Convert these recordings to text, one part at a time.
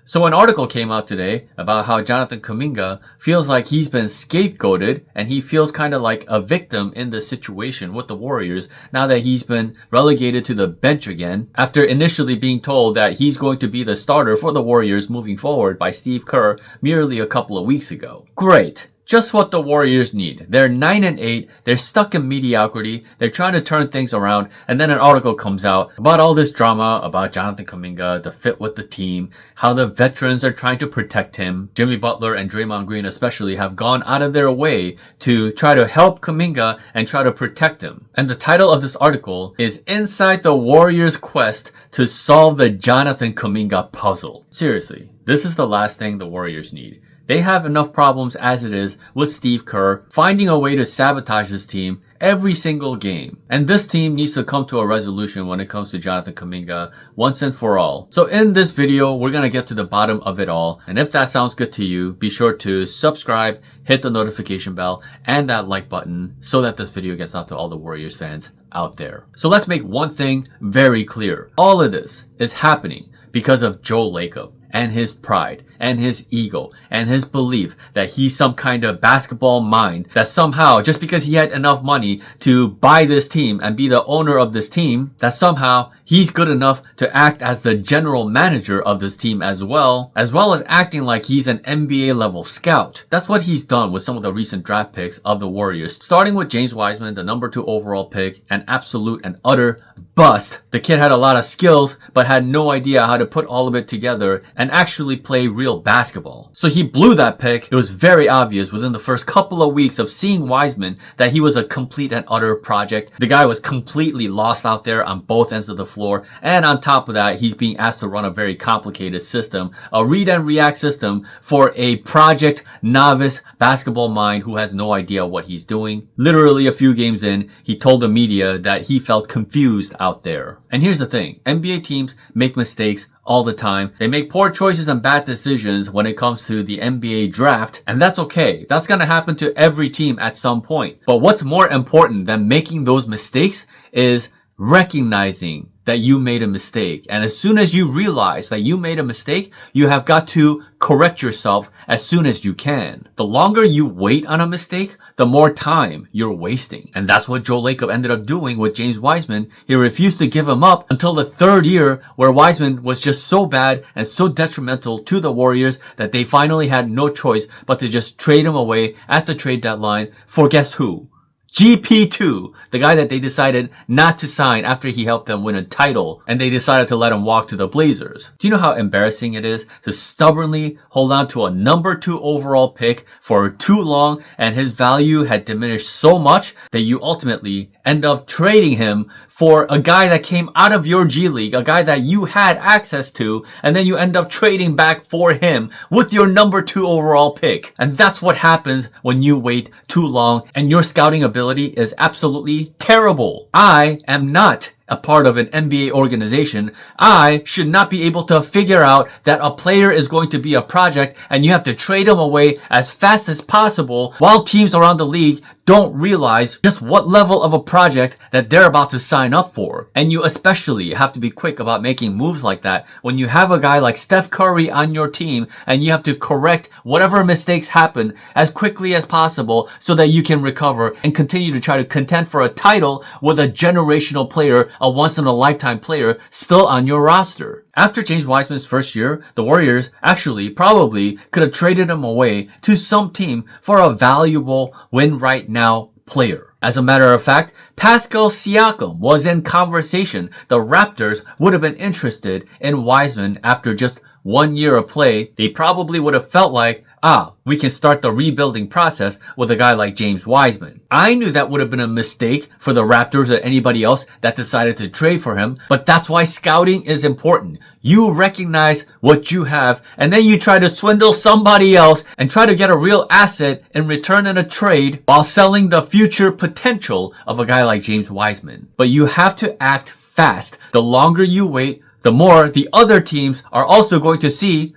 So an article came out today about how Jonathan Kuminga feels like he's been scapegoated and he feels kind of like a victim in this situation with the Warriors now that he's been relegated to the bench again after initially being told that he's going to be the starter for the Warriors moving forward by Steve Kerr merely a couple of weeks ago. Great. Just what the Warriors need. They're 9-8, they're stuck in mediocrity, they're trying to turn things around, and then an article comes out about all this drama about Jonathan Kuminga, the fit with the team, how the veterans are trying to protect him. Jimmy Butler and Draymond Green especially have gone out of their way to try to help Kuminga and try to protect him. And the title of this article is Inside the Warriors' Quest to Solve the Jonathan Kuminga Puzzle. Seriously, this is the last thing the Warriors need. They have enough problems as it is with Steve Kerr finding a way to sabotage his team every single game. And this team needs to come to a resolution when it comes to Jonathan Kuminga once and for all. So in this video, we're going to get to the bottom of it all. And if that sounds good to you, be sure to subscribe, hit the notification bell, and that like button so that this video gets out to all the Warriors fans out there. So let's make one thing very clear. All of this is happening because of Joe Lacob and his pride and his ego and his belief that he's some kind of basketball mind, that somehow just because he had enough money to buy this team and be the owner of this team, that somehow he's good enough to act as the general manager of this team as well as acting like he's an NBA level scout. That's what he's done with some of the recent draft picks of the Warriors, starting with James Wiseman, the number 2 overall pick, an absolute and utter bust. The kid had a lot of skills but had no idea how to put all of it together and actually play real basketball. So he blew that pick. It was very obvious within the first couple of weeks of seeing Wiseman that he was a complete and utter project. The guy was completely lost out there on both ends of the floor, and on top of that, he's being asked to run a very complicated system, a read and react system for a project novice basketball mind who has no idea what he's doing. Literally a few games in, he told the media that he felt confused out there. And here's the thing, NBA teams make mistakes all the time. They make poor choices and bad decisions when it comes to the NBA draft, and that's okay. That's gonna happen to every team at some point. But what's more important than making those mistakes is recognizing that you made a mistake. And as soon as you realize that you made a mistake, you have got to correct yourself as soon as you can. The longer you wait on a mistake, the more time you're wasting. And that's what Joe Lacob ended up doing with James Wiseman. He refused to give him up until the 3rd year, where Wiseman was just so bad and so detrimental to the Warriors that they finally had no choice but to just trade him away at the trade deadline for guess who? GP2, the guy that they decided not to sign after he helped them win a title, and they decided to let him walk to the Blazers. Do you know how embarrassing it is to stubbornly hold on to a number 2 overall pick for too long, and his value had diminished so much that you ultimately end up trading him for a guy that came out of your G League, a guy that you had access to, and then you end up trading back for him with your number 2 overall pick. And that's what happens when you wait too long and your scouting ability is absolutely terrible. I am not a part of an NBA organization. I should not be able to figure out that a player is going to be a project and you have to trade him away as fast as possible while teams around the league don't realize just what level of a project that they're about to sign up for. And you especially have to be quick about making moves like that when you have a guy like Steph Curry on your team and you have to correct whatever mistakes happen as quickly as possible so that you can recover and continue to try to contend for a title with a generational player, a once-in-a-lifetime player still on your roster. After James Wiseman's first year, the Warriors actually probably could have traded him away to some team for a valuable win-right-now player. As a matter of fact, Pascal Siakam was in conversation. The Raptors would have been interested in Wiseman after just 1 year of play. They probably would have felt like, we can start the rebuilding process with a guy like James Wiseman. I knew that would have been a mistake for the Raptors or anybody else that decided to trade for him, but that's why scouting is important. You recognize what you have, and then you try to swindle somebody else and try to get a real asset in return in a trade while selling the future potential of a guy like James Wiseman. But you have to act fast. The longer you wait, the more the other teams are also going to see,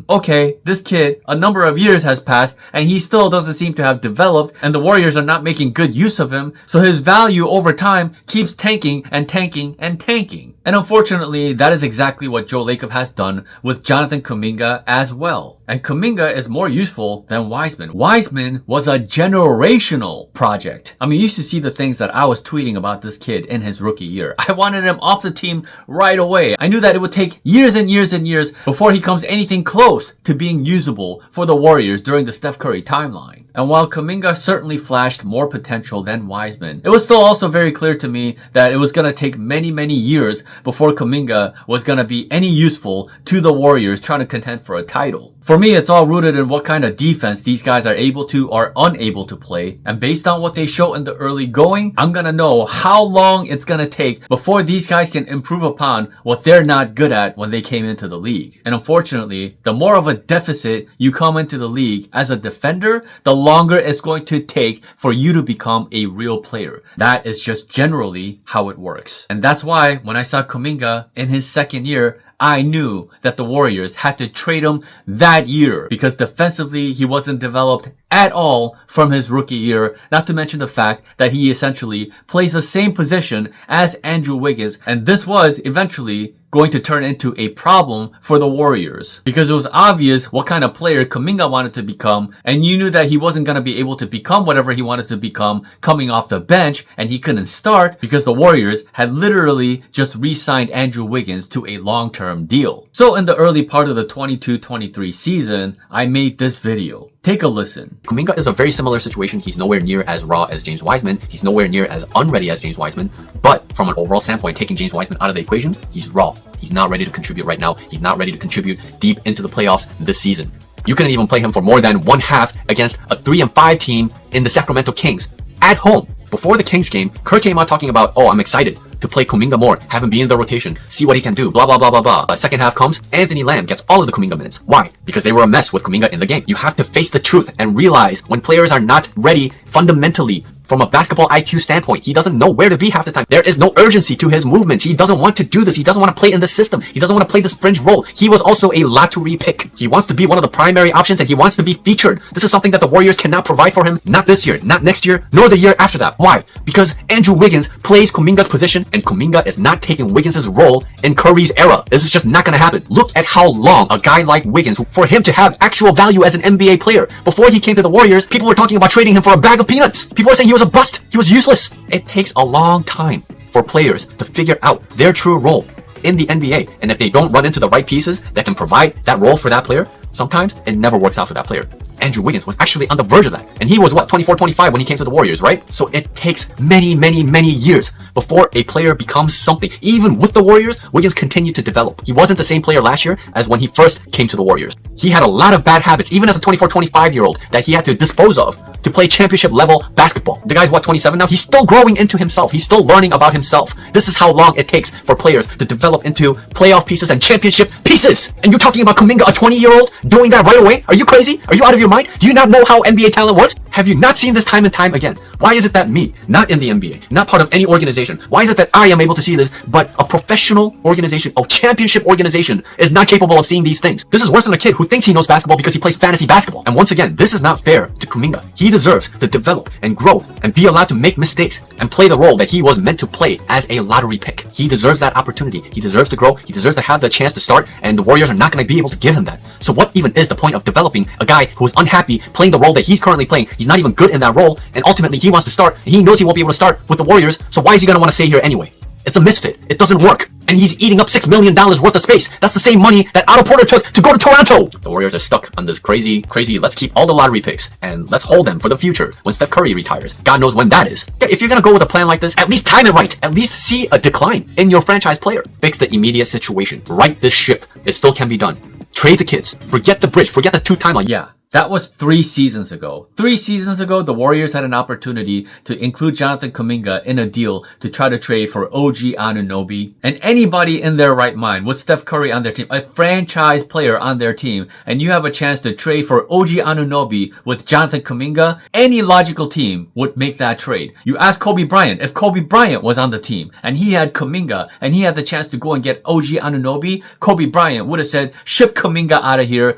okay, this kid, a number of years has passed and he still doesn't seem to have developed and the Warriors are not making good use of him, so his value over time keeps tanking and tanking and tanking. And unfortunately, that is exactly what Joe Lacob has done with Jonathan Kuminga as well. And Kuminga is more useful than Wiseman. Wiseman was a generational project. I mean, you used to see the things that I was tweeting about this kid in his rookie year. I wanted him off the team right away. I knew that it would take years and years and years before he comes anything close to being usable for the Warriors during the Steph Curry timeline. And while Kuminga certainly flashed more potential than Wiseman, it was still also very clear to me that it was going to take many, many years before Kuminga was going to be any useful to the Warriors trying to contend for a title. For me, it's all rooted in what kind of defense these guys are able to or unable to play. And based on what they show in the early going, I'm going to know how long it's going to take before these guys can improve upon what they're not good at when they came into the league. And unfortunately, the more of a deficit you come into the league as a defender, the longer it's going to take for you to become a real player. That is just generally how it works. And that's why when I saw Kuminga in his second year, I knew that the Warriors had to trade him that year because defensively he wasn't developed at all from his rookie year, not to mention the fact that he essentially plays the same position as Andrew Wiggins, and this was eventually going to turn into a problem for the Warriors because it was obvious what kind of player Kuminga wanted to become, and you knew that he wasn't going to be able to become whatever he wanted to become coming off the bench, and he couldn't start because the Warriors had literally just re-signed Andrew Wiggins to a long-term deal. So in the early part of the 22-23 season, I made this video. Take a listen. Kuminga is a very similar situation. He's nowhere near as raw as James Wiseman. He's nowhere near as unready as James Wiseman. But from an overall standpoint, taking James Wiseman out of the equation, he's raw. He's not ready to contribute right now. He's not ready to contribute deep into the playoffs this season. You couldn't even play him for more than one half against a 3-5 team in the Sacramento Kings at home. Before the Kings game, Kerr came out talking about, oh, I'm excited to play Kuminga more, have him be in the rotation, see what he can do, blah, blah, blah, blah, blah. Second half comes, Anthony Lamb gets all of the Kuminga minutes. Why? Because they were a mess with Kuminga in the game. You have to face the truth and realize when players are not ready fundamentally from a basketball IQ standpoint. He doesn't know where to be half the time. There is no urgency to his movements. He doesn't want to do this. He doesn't want to play in the system. He doesn't want to play this fringe role. He was also a lottery pick. He wants to be one of the primary options and he wants to be featured. This is something that the Warriors cannot provide for him. Not this year, not next year, nor the year after that. Why? Because Andrew Wiggins plays Kuminga's position and Kuminga is not taking Wiggins' role in Curry's era. This is just not going to happen. Look at how long a guy like Wiggins, for him to have actual value as an NBA player. Before he came to the Warriors, people were talking about trading him for a bag of peanuts. People were saying he was a bust. He was useless. It takes a long time for players to figure out their true role in the NBA. And if they don't run into the right pieces that can provide that role for that player, sometimes it never works out for that player. Andrew Wiggins was actually on the verge of that. And he was, what, 24, 25 when he came to the Warriors, right? So it takes many, many, many years before a player becomes something. Even with the Warriors, Wiggins continued to develop. He wasn't the same player last year as when he first came to the Warriors. He had a lot of bad habits, even as a 24, 25-year-old, that he had to dispose of to play championship level basketball. The guy's, what, 27 now? He's still growing into himself. He's still learning about himself. This is how long it takes for players to develop into playoff pieces and championship pieces. And you're talking about Kuminga, a 20-year-old, doing that right away? Are you crazy? Are you out of your mind? Do you not know how NBA talent works? Have you not seen this time and time again? Why is it that me, not in the NBA, not part of any organization, why is it that I am able to see this, but a professional organization, a championship organization, is not capable of seeing these things? This is worse than a kid who thinks he knows basketball because he plays fantasy basketball. And once again, this is not fair to Kuminga. He deserves to develop and grow and be allowed to make mistakes and play the role that he was meant to play as a lottery pick. He deserves that opportunity. He deserves to grow. He deserves to have the chance to start, and the Warriors are not going to be able to give him that. So what even is the point of developing a guy who is unhappy playing the role that he's currently playing? He's not even good in that role, and ultimately he wants to start, and he knows he won't be able to start with the Warriors, so why is he going to want to stay here anyway? It's a misfit. It doesn't work. And he's eating up $6 million worth of space. That's the same money that Otto Porter took to go to Toronto. The Warriors are stuck on this crazy, let's keep all the lottery picks and let's hold them for the future when Steph Curry retires. God knows when that is. If you're going to go with a plan like this, at least time it right. At least see a decline in your franchise player. Fix the immediate situation. Right this ship. It still can be done. Trade the kids. Forget the bridge. Forget the two timeline. Yeah. That was 3 seasons ago. 3 seasons ago, the Warriors had an opportunity to include Jonathan Kuminga in a deal to try to trade for OG Anunoby. And anybody in their right mind with Steph Curry on their team, a franchise player on their team, and you have a chance to trade for OG Anunoby with Jonathan Kuminga, any logical team would make that trade. You ask Kobe Bryant, if Kobe Bryant was on the team and he had Kuminga and he had the chance to go and get OG Anunoby, Kobe Bryant would have said, ship Kuminga out of here.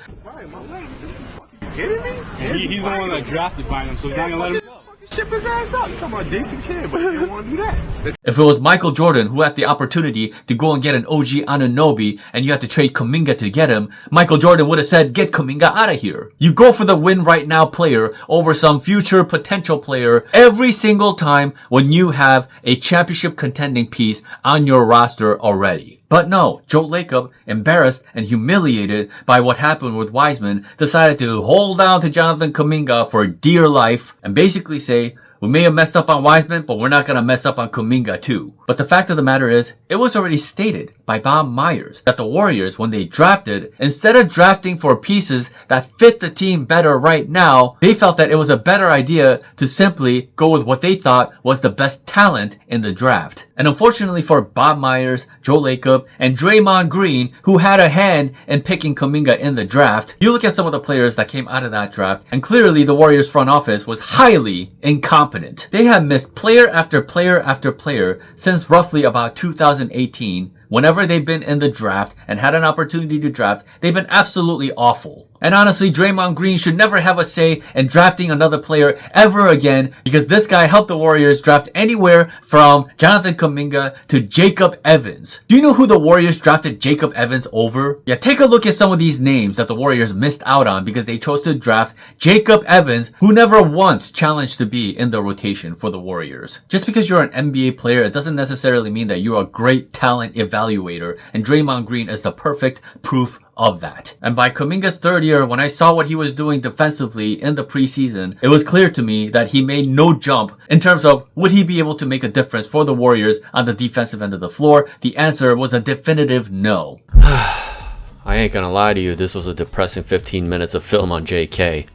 Kidding me? He's the one that drafted by him, so he's not gonna let him go. Ship his ass up. You talking about Jason Kidd, but he didn't want to do that. If it was Michael Jordan who had the opportunity to go and get an OG Anunoby and you had to trade Kuminga to get him, Michael Jordan would have said, get Kuminga out of here. You go for the win right now player over some future potential player every single time when you have a championship contending piece on your roster already. But no, Joe Lacob, embarrassed and humiliated by what happened with Wiseman, decided to hold on to Jonathan Kuminga for dear life and basically say, we may have messed up on Wiseman, but we're not going to mess up on Kuminga too. But the fact of the matter is, it was already stated by Bob Myers that the Warriors, when they drafted, instead of drafting for pieces that fit the team better right now, they felt that it was a better idea to simply go with what they thought was the best talent in the draft. And unfortunately for Bob Myers, Joe Lacob, and Draymond Green, who had a hand in picking Kuminga in the draft, you look at some of the players that came out of that draft, and clearly the Warriors front office was highly incompetent. They have missed player after player after player since roughly about 2018. Whenever they've been in the draft and had an opportunity to draft, they've been absolutely awful. And honestly, Draymond Green should never have a say in drafting another player ever again because this guy helped the Warriors draft anywhere from Jonathan Kuminga to Jacob Evans. Do you know who the Warriors drafted Jacob Evans over? Yeah, take a look at some of these names that the Warriors missed out on because they chose to draft Jacob Evans, who never once challenged to be in the rotation for the Warriors. Just because you're an NBA player, it doesn't necessarily mean that you're a great talent evaluator, and Draymond Green is the perfect proof of that. And by Kuminga's third year, when I saw what he was doing defensively in the preseason, it was clear to me that he made no jump in terms of would he be able to make a difference for the Warriors on the defensive end of the floor. The answer was a definitive no. I ain't gonna lie to you, this was a depressing 15 minutes of film on JK.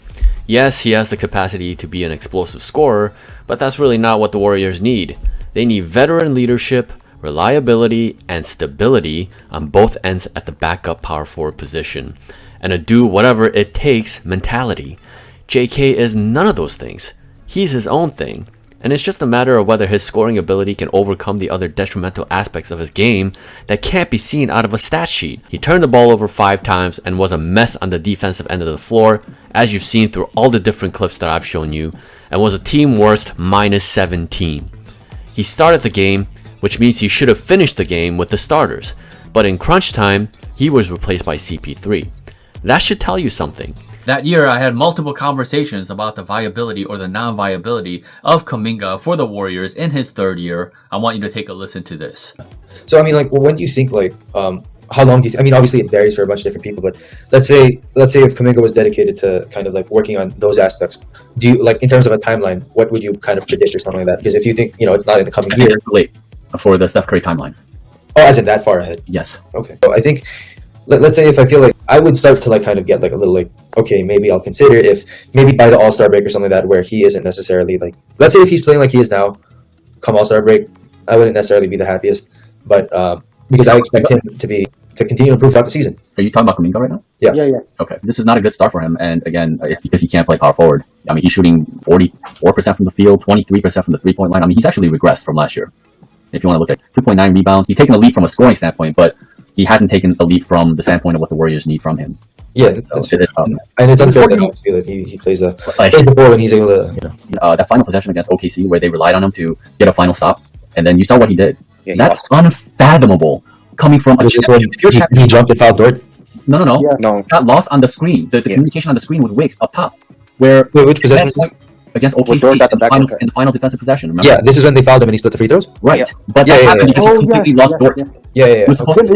Yes, he has the capacity to be an explosive scorer, but that's really not what the Warriors need. They need veteran leadership, reliability, and stability on both ends at the backup power forward position, and a do whatever it takes mentality. JK is none of those things. He's his own thing, and it's just a matter of whether his scoring ability can overcome the other detrimental aspects of his game that can't be seen out of a stat sheet. He turned the ball over 5 times and was a mess on the defensive end of the floor, as you've seen through all the different clips that I've shown you, and was a team worst -17. He started the game, which means he should have finished the game with the starters, but in crunch time, he was replaced by CP3. That should tell you something. That year, I had multiple conversations about the viability or the non-viability of Kuminga for the Warriors in his third year. I want you to take a listen to this. So, I mean, like, well, when do you think, like, how long do you I mean, obviously it varies for a bunch of different people, but let's say if Kuminga was dedicated to kind of like working on those aspects, do you, like, in terms of a timeline, what would you kind of predict or something like that? Because if you think, it's not in the coming year. It's late for the Steph Curry timeline. Oh, as in that far ahead? Yes. Okay. So I think, let's say if I feel like I would start to like kind of get like a little like, okay, maybe I'll consider if maybe by the All-Star break or something like that, where he isn't necessarily like, let's say if he's playing like he is now, come All-Star break, I wouldn't necessarily be the happiest, but because I expect him to continue to improve throughout the season. Are you talking about Kuminga right now? Yeah. Okay. This is not a good start for him, and again, it's because he can't play power forward. I mean, he's shooting 44% from the field, 23% from the three-point line. I mean, he's actually regressed from last year. If you want to look at 2.9 rebounds, he's taken a leap from a scoring standpoint, but he hasn't taken a leap from the standpoint of what the Warriors need from him. Yeah, that's fair. And it's unfair that obviously that he plays the floor when he's able to. That final possession against OKC, where they relied on him to get a final stop, and then you saw what he did. Yeah, that's unfathomable coming from a championship. He jumped and fouled Dort. No. Yeah, no. Got lost on the screen. The communication on the screen with Wiggs up top, where which possession was that? Against OKC in the final defensive possession. Remember? Yeah, this is when they fouled him and he split the free throws. Right, but that happened because he completely lost Dort. Yeah. He was supposed to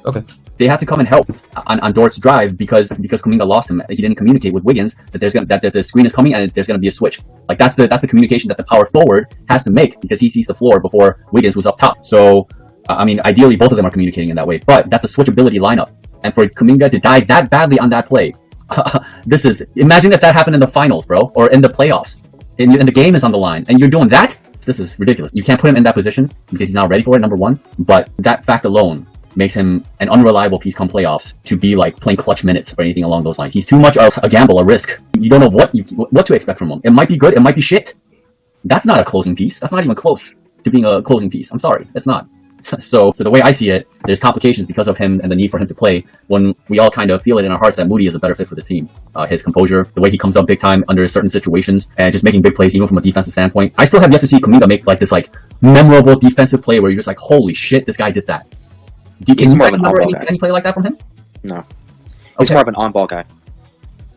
Okay. They had to come and help on Dort's drive because Kuminga lost him. He didn't communicate with Wiggins that the screen is coming and there's going to be a switch. Like that's the communication that the power forward has to make because he sees the floor before Wiggins was up top. So I mean, ideally both of them are communicating in that way, but that's a switchability lineup. And for Kuminga to die that badly on that play, imagine if that happened in the finals, bro, or in the playoffs, and the game is on the line, and you're doing that. This is ridiculous. You can't put him in that position because he's not ready for it, number one. But that fact alone makes him an unreliable piece come playoffs to be like playing clutch minutes or anything along those lines. He's too much of a gamble, a risk. You don't know what to expect from him. It might be good, it might be shit. That's not a closing piece. That's not even close to being a closing piece. I'm sorry, it's not. So the way I see it, there's complications because of him and the need for him to play when we all kind of feel it in our hearts that Moody is a better fit for this team. His composure, the way he comes up big time under certain situations, and just making big plays even from a defensive standpoint. I still have yet to see Kuminga make like this like memorable defensive play where you're just like, holy shit, this guy did that. Can you guys remember any play like that from him? No. He's more of an on-ball guy.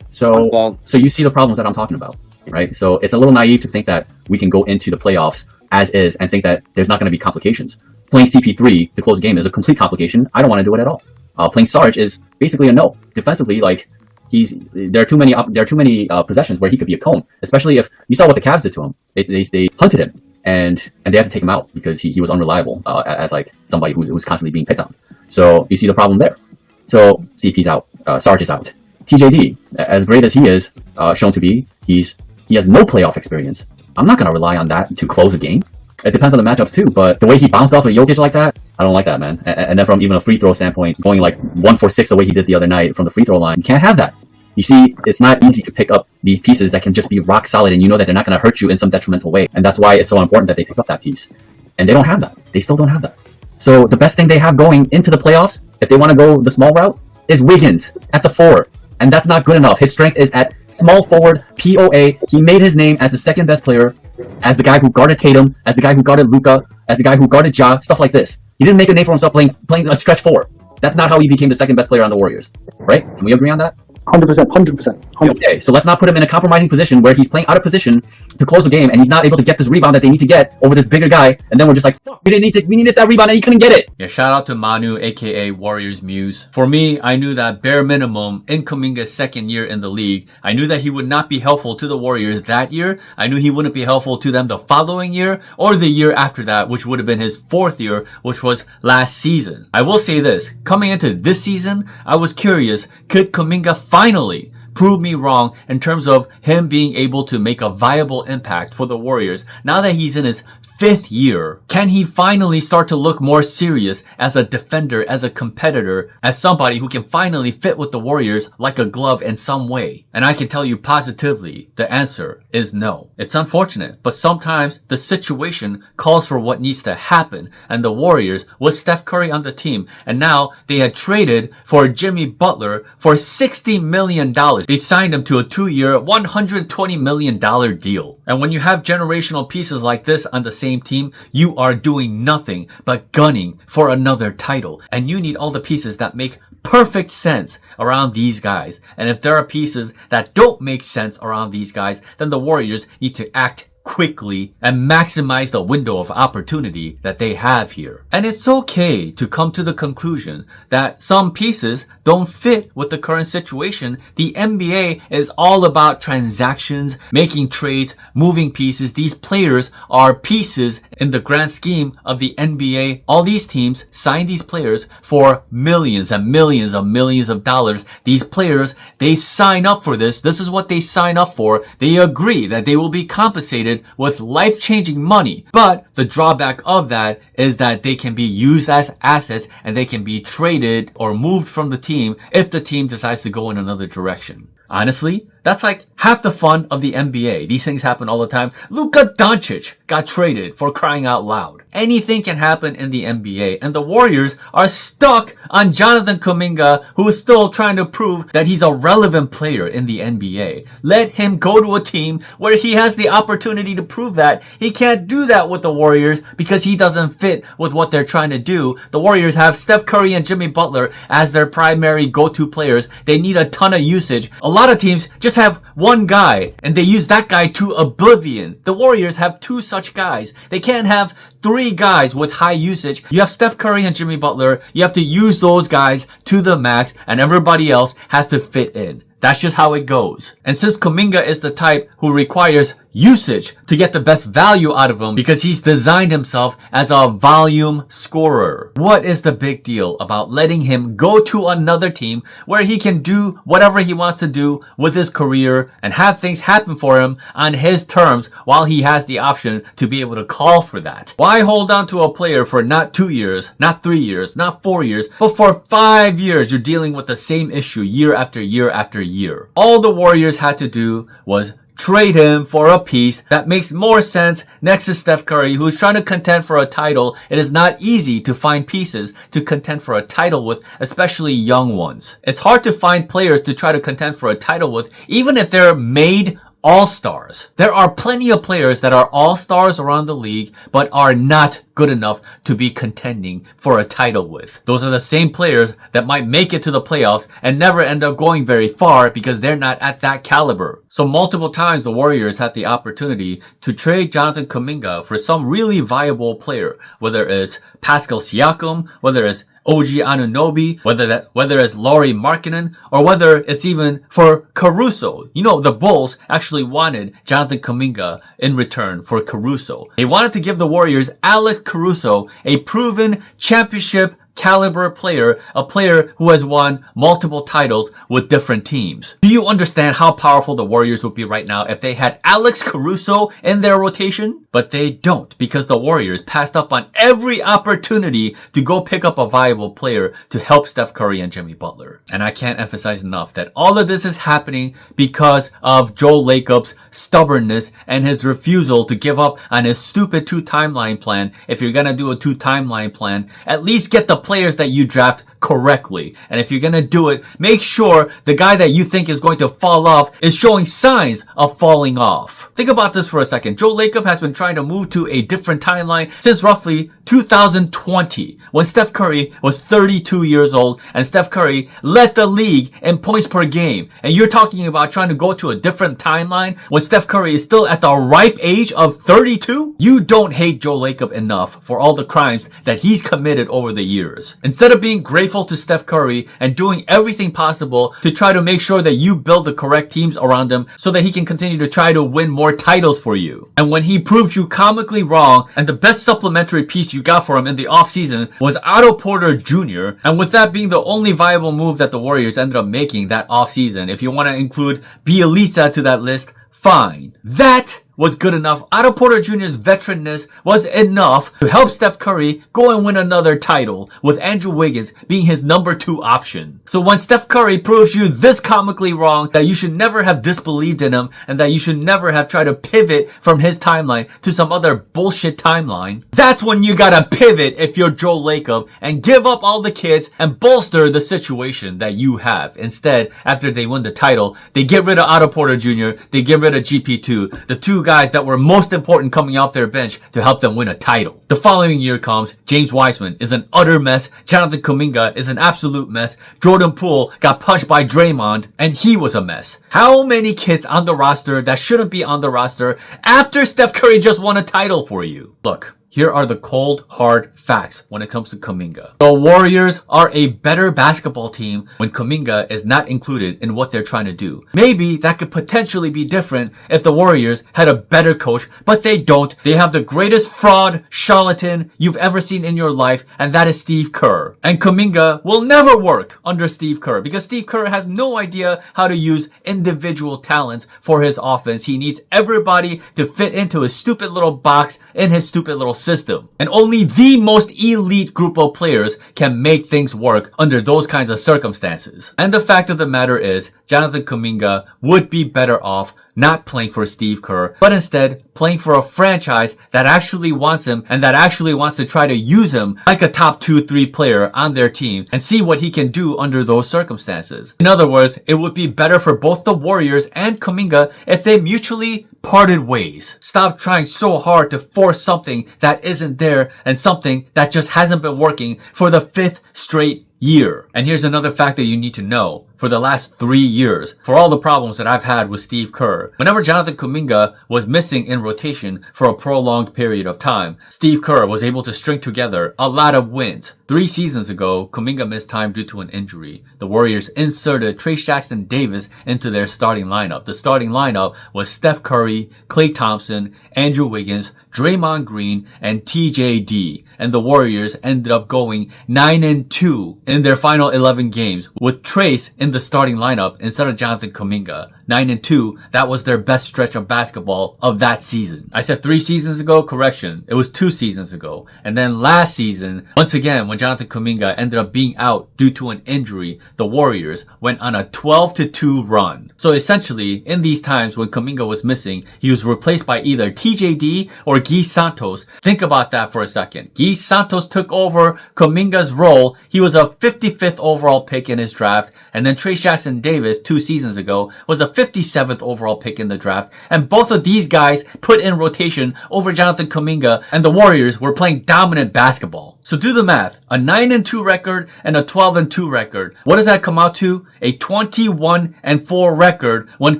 So you see the problems that I'm talking about, right? So it's a little naive to think that we can go into the playoffs as is and think that there's not going to be complications. Playing CP3 to close a game is a complete complication. I don't want to do it at all. Playing Sarge is basically a no. Defensively, like there are too many possessions where he could be a cone. Especially if you saw what the Cavs did to him. They hunted him and they had to take him out because he was unreliable as like somebody who was constantly being picked on. So you see the problem there. So CP's out. Sarge is out. TJD, as great as he is shown to be, he has no playoff experience. I'm not going to rely on that to close a game. It depends on the matchups too, but the way he bounced off of Jokic like that, I don't like that, man. And then from even a free throw standpoint, going like 1 for 6 the way he did the other night from the free throw line, you can't have that. You see, it's not easy to pick up these pieces that can just be rock solid and you know that they're not going to hurt you in some detrimental way. And that's why it's so important that they pick up that piece. And they don't have that. They still don't have that. So the best thing they have going into the playoffs, if they want to go the small route, is Wiggins at the 4. And that's not good enough. His strength is at small forward, POA. He made his name as the second best player, as the guy who guarded Tatum, as the guy who guarded Luka, as the guy who guarded Ja, stuff like this. He didn't make a name for himself playing a stretch 4. That's not how he became the second best player on the Warriors. Right? Can we agree on that? 100%. Okay, so let's not put him in a compromising position where he's playing out of position to close the game and he's not able to get this rebound that they need to get over this bigger guy, and then we're just like, fuck, we needed that rebound and he couldn't get it. Yeah, shout out to Manu, aka Warriors Muse. For me, I knew that bare minimum in Kuminga's second year in the league, I knew that he would not be helpful to the Warriors that year. I knew he wouldn't be helpful to them the following year or the year after that, which would have been his 4th year, which was last season. I will say this, coming into this season, I was curious, could Kuminga finally prove me wrong in terms of him being able to make a viable impact for the Warriors now that he's in his 5th year? Can he finally start to look more serious as a defender, as a competitor, as somebody who can finally fit with the Warriors like a glove in some way? And I can tell you positively, the answer is no. It's unfortunate, but sometimes the situation calls for what needs to happen. And the Warriors, with Steph Curry on the team, and now they had traded for Jimmy Butler for $60 million. They signed him to a 2-year, $120 million deal. And when you have generational pieces like this on the same team, you are doing nothing but gunning for another title. And you need all the pieces that make perfect sense around these guys. And if there are pieces that don't make sense around these guys, then the Warriors need to act quickly and maximize the window of opportunity that they have here. And it's okay to come to the conclusion that some pieces don't fit with the current situation. The NBA is all about transactions, making trades, moving pieces. These players are pieces in the grand scheme of the NBA. All these teams sign these players for millions and millions of dollars. These players, they sign up for this. This is what they sign up for. They agree that they will be compensated with life-changing money. But the drawback of that is that they can be used as assets and they can be traded or moved from the team if the team decides to go in another direction. Honestly, that's like half the fun of the NBA. These things happen all the time. Luka Doncic got traded, for crying out loud. Anything can happen in the NBA, and the Warriors are stuck on Jonathan Kuminga, who is still trying to prove that he's a relevant player in the NBA. Let him go to a team where he has the opportunity to prove that. He can't do that with the Warriors because he doesn't fit with what they're trying to do. The Warriors have Steph Curry and Jimmy Butler as their primary go-to players. They need a ton of usage. A lot of teams just have one guy and they use that guy to oblivion. The Warriors have 2 such guys. They can't have 3 guys with high usage. You have Steph Curry and Jimmy Butler. You have to use those guys to the max and everybody else has to fit in. That's just how it goes. And since Kuminga is the type who requires usage to get the best value out of him because he's designed himself as a volume scorer. What is the big deal about letting him go to another team where he can do whatever he wants to do with his career and have things happen for him on his terms while he has the option to be able to call for that? Why hold on to a player for not 2 years, not 3 years, not 4 years, but for 5 years you're dealing with the same issue year after year after year? All the Warriors had to do was trade him for a piece that makes more sense next to Steph Curry, who's trying to contend for a title. It is not easy to find pieces to contend for a title with, especially young ones. It's hard to find players to try to contend for a title with, even if they're made all-stars. There are plenty of players that are all-stars around the league, but are not good enough to be contending for a title with. Those are the same players that might make it to the playoffs and never end up going very far because they're not at that caliber. So multiple times the Warriors had the opportunity to trade Jonathan Kuminga for some really viable player, whether it's Pascal Siakam, whether it's OG Anunoby, whether it's Lauri Markkanen, or whether it's even for Caruso. You know, the Bulls actually wanted Jonathan Kuminga in return for Caruso. They wanted to give the Warriors Alex Caruso, a proven championship caliber player, a player who has won multiple titles with different teams. Do you understand how powerful the Warriors would be right now if they had Alex Caruso in their rotation? But they don't, because the Warriors passed up on every opportunity to go pick up a viable player to help Steph Curry and Jimmy Butler. And I can't emphasize enough that all of this is happening because of Joe Lacob's stubbornness and his refusal to give up on his stupid 2-timeline plan. If you're gonna do a 2-timeline plan, at least get the players that you draft correctly. And if you're gonna do it, make sure the guy that you think is going to fall off is showing signs of falling off. Think about this for a second. Joe Lacob has been trying to move to a different timeline since roughly 2020, when Steph Curry was 32 years old and Steph Curry led the league in points per game. And you're talking about trying to go to a different timeline when Steph Curry is still at the ripe age of 32? You don't hate Joe Lacob enough for all the crimes that he's committed over the years. Instead of being grateful to Steph Curry and doing everything possible to try to make sure that you build the correct teams around him so that he can continue to try to win more titles for you. And when he proved you comically wrong and the best supplementary piece you got for him in the offseason was Otto Porter Jr., and with that being the only viable move that the Warriors ended up making that offseason, if you want to include Bielitsa to that list, fine. That was good enough. Otto Porter Jr.'s veteranness was enough to help Steph Curry go and win another title, with Andrew Wiggins being his number 2 option. So when Steph Curry proves you this comically wrong, that you should never have disbelieved in him, and that you should never have tried to pivot from his timeline to some other bullshit timeline, that's when you gotta pivot if you're Joe Lacob and give up all the kids and bolster the situation that you have. Instead, after they win the title, they get rid of Otto Porter Jr., they get rid of GP2, the two guys that were most important coming off their bench to help them win a title. The following year comes, James Wiseman is an utter mess, Jonathan Kuminga is an absolute mess, Jordan Poole got punched by Draymond, and he was a mess. How many kids on the roster that shouldn't be on the roster after Steph Curry just won a title for you? Look, here are the cold, hard facts when it comes to Kuminga. The Warriors are a better basketball team when Kuminga is not included in what they're trying to do. Maybe that could potentially be different if the Warriors had a better coach, but they don't. They have the greatest fraud charlatan you've ever seen in your life, and that is Steve Kerr. And Kuminga will never work under Steve Kerr because Steve Kerr has no idea how to use individual talents for his offense. He needs everybody to fit into his stupid little box in his stupid little system. And only the most elite group of players can make things work under those kinds of circumstances. And the fact of the matter is, Jonathan Kuminga would be better off not playing for Steve Kerr, but instead playing for a franchise that actually wants him and that actually wants to try to use him like a top 2-3 player on their team and see what he can do under those circumstances. In other words, it would be better for both the Warriors and Kuminga if they mutually parted ways. Stop trying so hard to force something that isn't there and something that just hasn't been working for the 5th straight year. And here's another fact that you need to know. For the last 3 years, for all the problems that I've had with Steve Kerr, whenever Jonathan Kuminga was missing in rotation for a prolonged period of time, Steve Kerr was able to string together a lot of wins. 3 seasons ago, Kuminga missed time due to an injury. the Warriors inserted Trayce Jackson-Davis into their starting lineup. The starting lineup was Steph Curry, Klay Thompson, Andrew Wiggins, Draymond Green, and TJD. And the Warriors ended up going 9-2 in their final 11 games with Trayce in the starting lineup instead of Jonathan Kuminga. 9-2, that was their best stretch of basketball of that season. I said 3 seasons ago, correction, it was 2 seasons ago. And then last season, once again, when Jonathan Kuminga ended up being out due to an injury, the Warriors went on a 12-2 run. So essentially, in these times when Kuminga was missing, he was replaced by either TJD or Guy Santos. Think about that for a second. Guy Santos took over Kuminga's role. He was a 55th overall pick in his draft. And then Trayce Jackson-Davis 2 seasons ago was a 57th overall pick in the draft. And both of these guys put in rotation over Jonathan Kuminga, and the Warriors were playing dominant basketball. So do the math. A 9-2 record and a 12-2 record. What does that come out to? A 21-4 record when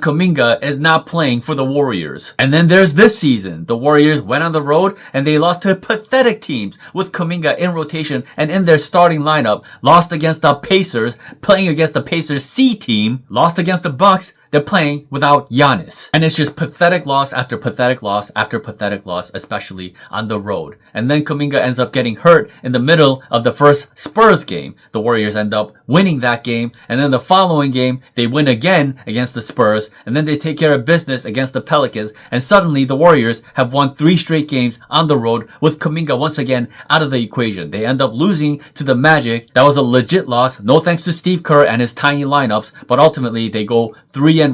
Kuminga is not playing for the Warriors. And then there's this season. The Warriors went on the road and they lost to pathetic teams with Kuminga in rotation and in their starting lineup. Lost against the Pacers, playing against the Pacers C team. Lost against the Bucks. They're playing without Giannis. And it's just pathetic loss after pathetic loss after pathetic loss, especially on the road. And then Kuminga ends up getting hurt in the middle of the first Spurs game. The Warriors end up winning that game. And then the following game, they win again against the Spurs. And then they take care of business against the Pelicans. And suddenly the Warriors have won 3 straight games on the road with Kuminga once again out of the equation. They end up losing to the Magic. That was a legit loss. No thanks to Steve Kerr and his tiny lineups. But ultimately they go 3-1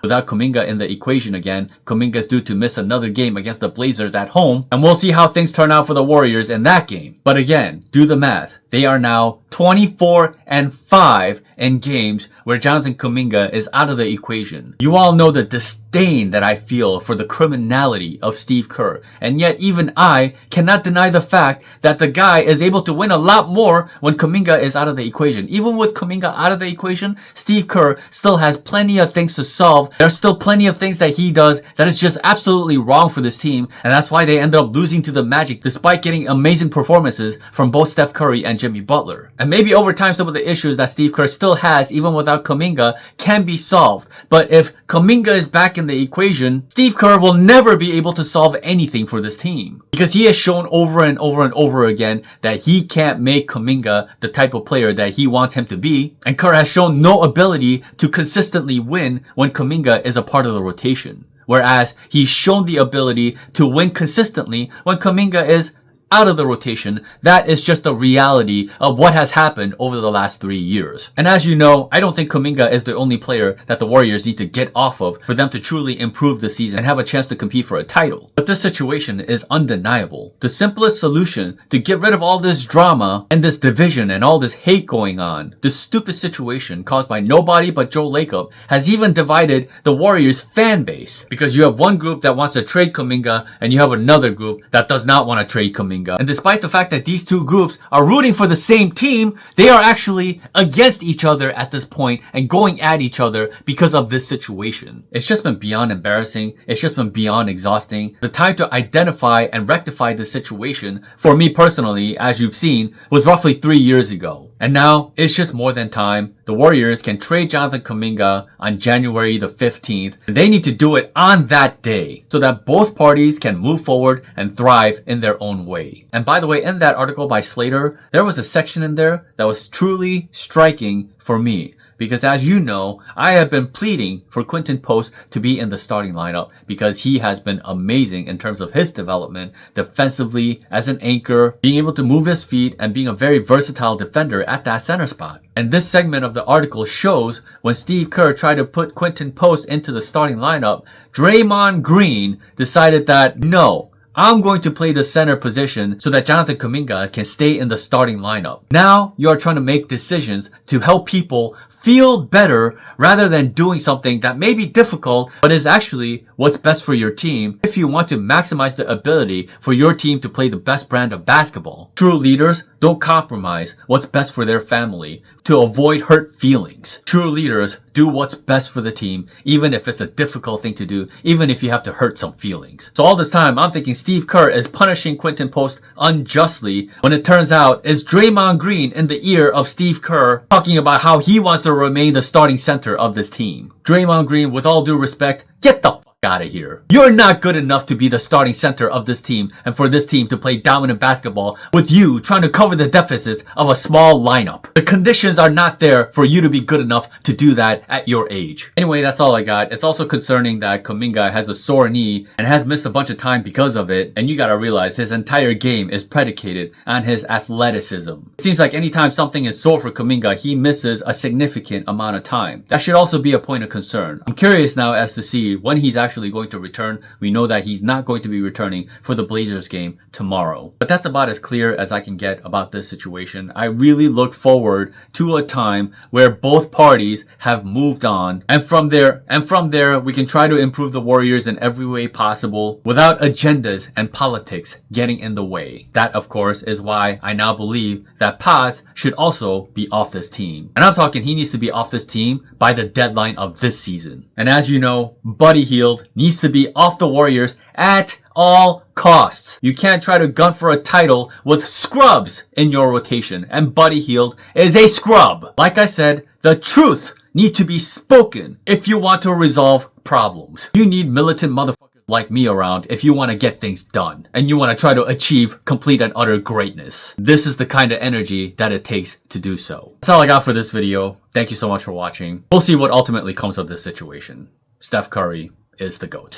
without Kuminga in the equation again. Kuminga's due to miss another game against the Blazers at home, and we'll see how things turn out for the Warriors in that game. But again, do the math. They are now 24-5 in games where Jonathan Kuminga is out of the equation. You all know the disdain that I feel for the criminality of Steve Kerr, and yet even I cannot deny the fact that the guy is able to win a lot more when Kuminga is out of the equation. Even with Kuminga out of the equation, Steve Kerr still has plenty of things to solve. There's still plenty of things that he does that is just absolutely wrong for this team, and that's why they ended up losing to the Magic despite getting amazing performances from both Steph Curry and Jimmy Butler. And maybe over time some of the issues that Steve Kerr still has even without Kuminga can be solved. But if Kuminga is back in the equation, Steve Kerr will never be able to solve anything for this team. Because he has shown over and over and over again that he can't make Kuminga the type of player that he wants him to be. And Kerr has shown no ability to consistently win when Kuminga is a part of the rotation. Whereas he's shown the ability to win consistently when Kuminga is out of the rotation. That is just the reality of what has happened over the last 3 years. And as you know, I don't think Kuminga is the only player that the Warriors need to get off of for them to truly improve the season and have a chance to compete for a title. But this situation is undeniable. The simplest solution to get rid of all this drama and this division and all this hate going on, this stupid situation caused by nobody but Joe Lacob, has even divided the Warriors fan base. Because you have one group that wants to trade Kuminga and you have another group that does not want to trade Kuminga. And despite the fact that these two groups are rooting for the same team, they are actually against each other at this point and going at each other because of this situation. It's just been beyond embarrassing. It's just been beyond exhausting. The time to identify and rectify this situation, for me personally, as you've seen, was roughly 3 years ago. And now, it's just more than time. The Warriors can trade Jonathan Kuminga on January the 15th. And they need to do it on that day so that both parties can move forward and thrive in their own way. And by the way, in that article by Slater, there was a section in there that was truly striking for me. Because as you know, I have been pleading for Quinton Post to be in the starting lineup because he has been amazing in terms of his development defensively, as an anchor, being able to move his feet, and being a very versatile defender at that center spot. And this segment of the article shows when Steve Kerr tried to put Quinton Post into the starting lineup, Draymond Green decided that no, I'm going to play the center position so that Jonathan Kuminga can stay in the starting lineup. Now you are trying to make decisions to help people feel better rather than doing something that may be difficult but is actually what's best for your team if you want to maximize the ability for your team to play the best brand of basketball. True leaders don't compromise what's best for their family to avoid hurt feelings. True leaders do what's best for the team, even if it's a difficult thing to do, even if you have to hurt some feelings. So all this time, I'm thinking Steve Kerr is punishing Quinton Post unjustly when it turns out it's Draymond Green in the ear of Steve Kerr talking about how he wants to remain the starting center of this team. Draymond Green, with all due respect, get the out of here. You're not good enough to be the starting center of this team and for this team to play dominant basketball with you trying to cover the deficits of a small lineup. The conditions are not there for you to be good enough to do that at your age. Anyway, that's all I got. It's also concerning that Kuminga has a sore knee and has missed a bunch of time because of it, and you gotta realize his entire game is predicated on his athleticism. It seems like anytime something is sore for Kuminga, he misses a significant amount of time. That should also be a point of concern. I'm curious now as to see when he's actually going to return. We know that he's not going to be returning for the Blazers game tomorrow. But that's about as clear as I can get about this situation. I really look forward to a time where both parties have moved on, and from there we can try to improve the Warriors in every way possible without agendas and politics getting in the way. That, of course, is why I now believe that Paz should also be off this team. And I'm talking he needs to be off this team by the deadline of this season. And as you know, Buddy Hield needs to be off the Warriors at all costs. You can't try to gun for a title with scrubs in your rotation, and Buddy Hield is a scrub. Like I said, the truth needs to be spoken if you want to resolve problems. You need militant motherfuckers like me around if you want to get things done and you want to try to achieve complete and utter greatness. This is the kind of energy that it takes to do so. That's all I got for this video. Thank you so much for watching. We'll see what ultimately comes of this situation. Steph Curry is the GOAT.